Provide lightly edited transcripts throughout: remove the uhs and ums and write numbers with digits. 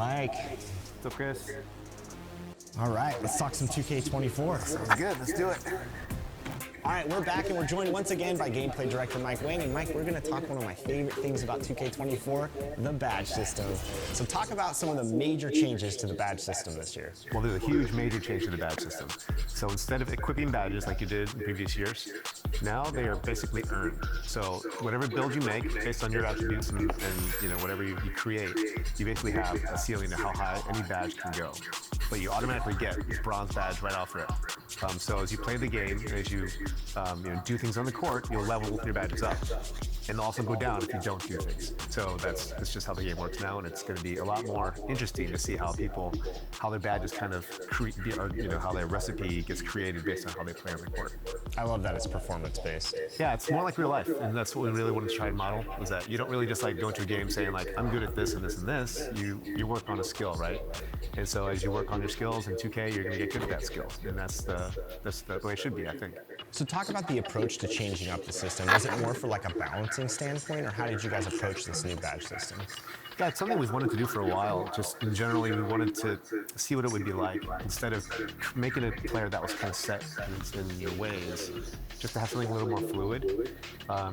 Mike. What's up, Chris? All right, let's talk some 2K24. Sounds good. Let's do it. All right, we're back and we're joined once again by gameplay director Mike Wang. And Mike, we're going to talk one of my favorite things about 2K24, the badge system. So talk about some of the major changes to the badge system this year. Well, there's a huge major change to the badge system. So instead of equipping badges like you did in previous years, now they are basically earned. So whatever build you make based on your attributes and whatever you create, you basically have a ceiling to how high any badge can go. But you automatically get this bronze badge right off rip. So as you play the game and as you do things on the court, you'll level your badges up. And they'll also go down if you don't do things. So that's just how the game works now, and it's going to be a lot more interesting to see how their badges kind of how their recipe gets created based on how they play on the court. I love that it's performance-based. Yeah, it's more like real life, and that's what we really wanted to try and model, is that you don't really just like go into a game saying like, I'm good at this and this and this. You work on a skill, right? And so as you work on your skills in 2K, you're going to get good at that skill, and that's the way it should be, I think. So talk about the approach to changing up the system. Was it more for like a balancing standpoint, or how did you guys approach this new badge system? Yeah, it's something we've wanted to do for a while. Just generally, we wanted to see what it would be like instead of making a player that was kind of set in your ways, just to have something a little more fluid.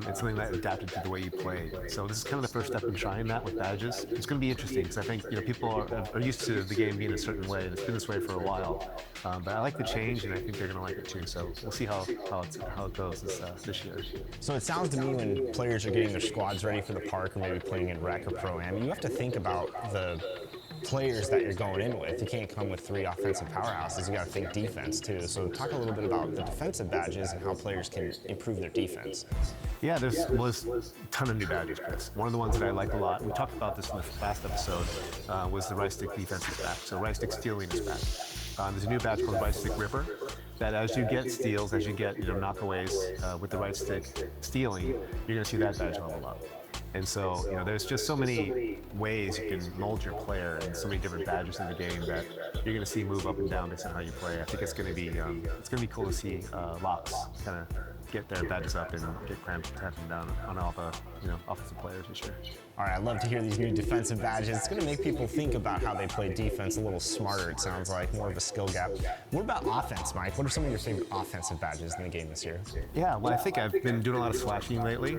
It's something that adapted to the way you play. So this is kind of the first step in trying that with badges. It's going to be interesting because I think people are used to the game being a certain way, and it's been this way for a while. But I like the change, and I think they're going to like it too. So we'll see how it goes this year. So it sounds to me when players are getting their squads ready for the park, or maybe playing in rec or pro-am, you have to think about the players that you're going in with. You can't come with 3 offensive powerhouses. You got to think defense too. So talk a little bit about the defensive badges and how players can improve their defense. Yeah, there's a ton of new badges, Chris. One of the ones that I like a lot, we talked about this in the last episode, was the right stick defense is back. So right stick stealing is back. There's a new badge called right stick ripper, that as you get steals, as you get knockaways with the right stick stealing, you're going to see that badge level up. And so, there's just so many ways you can mold your player and so many different badges in the game that you're going to see move up and down based on how you play. I think it's going to be cool to see Locks kind of get their badges up and get tapping down on all the offensive players this year. All right, I'd love to hear these new defensive badges. It's going to make people think about how they play defense a little smarter, it sounds like, more of a skill gap. What about offense, Mike? What are some of your favorite offensive badges in the game this year? Yeah, well, I think I've been doing a lot of slashing lately.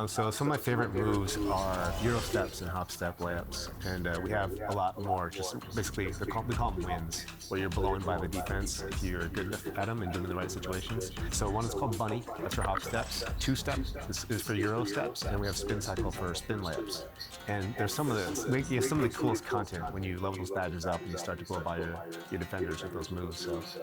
So some of my favorite moves are Euro steps and hop step layups. And we have a lot more, just basically, we call them wins, where you're blowing by the defense if you're good at them and doing the right situations. So one is called bunny, that's for hop steps. 2 steps is for Euro steps, and we have spin cycle for spin layups. And there's some of the coolest content when you level those badges up and you start to blow by your defenders with those moves.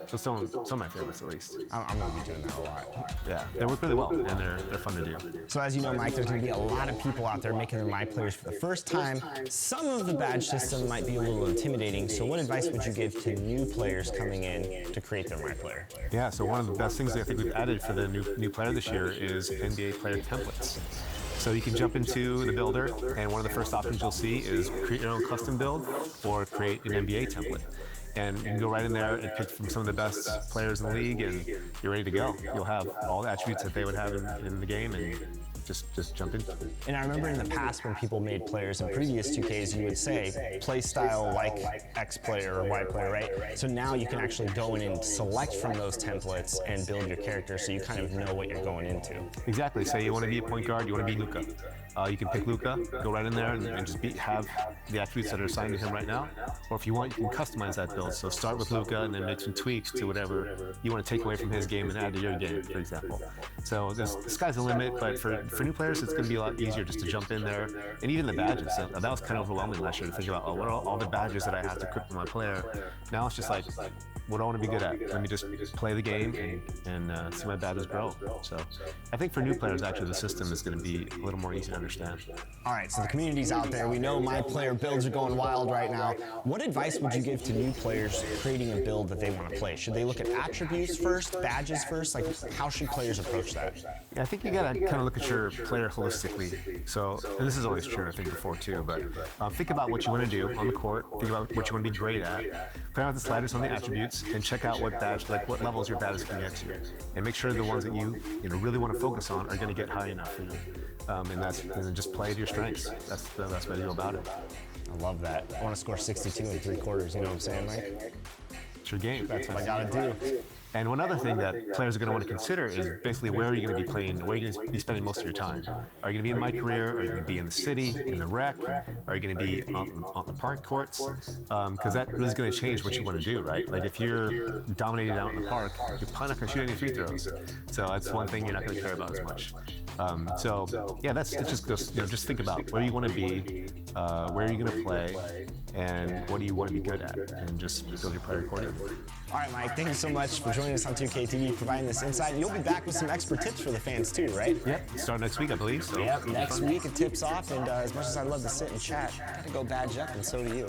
So some of my favorites, at least. I'm going to be doing that a lot. Yeah, they work really well, and they're fun to do. So as you know, Mike, there's going to be a lot of people out there making their My Players for the first time. Some of the badge system might be a little intimidating. So what advice would you give to new players coming in to create their My Player? Yeah, so one of the best things I think we've added for the new player this year is NBA player templates. So you can jump into the builder, and one of the first options you'll see is create your own custom build or create an NBA template. And you can go right in there and pick from some of the best players in the league, and you're ready to go. You'll have all the attributes that they would have in the game, and just jump into it. And I remember in the past when people made players in previous 2Ks, you would say play style like X player or Y player, right? So now you can actually go in and select from those templates and build your character, so you kind of know what you're going into. Exactly. Say you want to be a point guard, you want to be Luka. You can pick Luka, go right in there and just have the attributes that are assigned to him right now. Or if you want, you can customize that build. So start with Luka and then make some tweaks to whatever you want to take away from his game and add to your game, for example. So the sky's the limit, but for new players, it's going to be a lot easier just to jump in there. And even the badges, that was kind of overwhelming last year to think about, what are all the badges that I have to equip for my player? Now it's just like, what do I want to be good at? Let me just play the game and see my badges grow. So I think for new players, actually, the system is going to be a little more easy to understand. All right, so the community's out there. We know My Player builds are going wild right now. What advice would you give to new players creating a build that they want to play? Should they look at attributes first, badges first? Like, how should players approach that? Yeah, I think you got to kind of look at your player holistically. So, and this is always true, I think, before too, but think about what you want to do on the court. Think about what you want to be great at. Play out the sliders on the attributes and check out what levels your badges can get to. And make sure the ones that you really want to focus on are going to get high enough for you. And then just play to your strengths. That's the best way to go about it. I love that. I want to score 62 in 3/4, you know what I'm saying, Mike? It's your game. That's what I gotta do. And one other thing that players are going to want to consider is basically where are you going to be playing, where are you going to be spending most of your time? Are you going to be in my career? Are you going to be in the city, in the rec? Are you going to be on the park courts? Because that really is going to change what you want to do, right? Like if you're dominating out in the park, you're probably not going to shoot any free throws. So that's one thing you're not going to care about as much. So yeah, that's just just think about where you want to be, where are you going to play, and what do you want to be good at, and just build your player accordingly. All right, Mike, thank you so much for joining us on 2K TV, providing this insight. And you'll be back with some expert tips for the fans too, right? Yep, start next week, I believe. So Yep, next week it tips off, and as much as I love to sit and chat, I gotta go badge up, and so do you.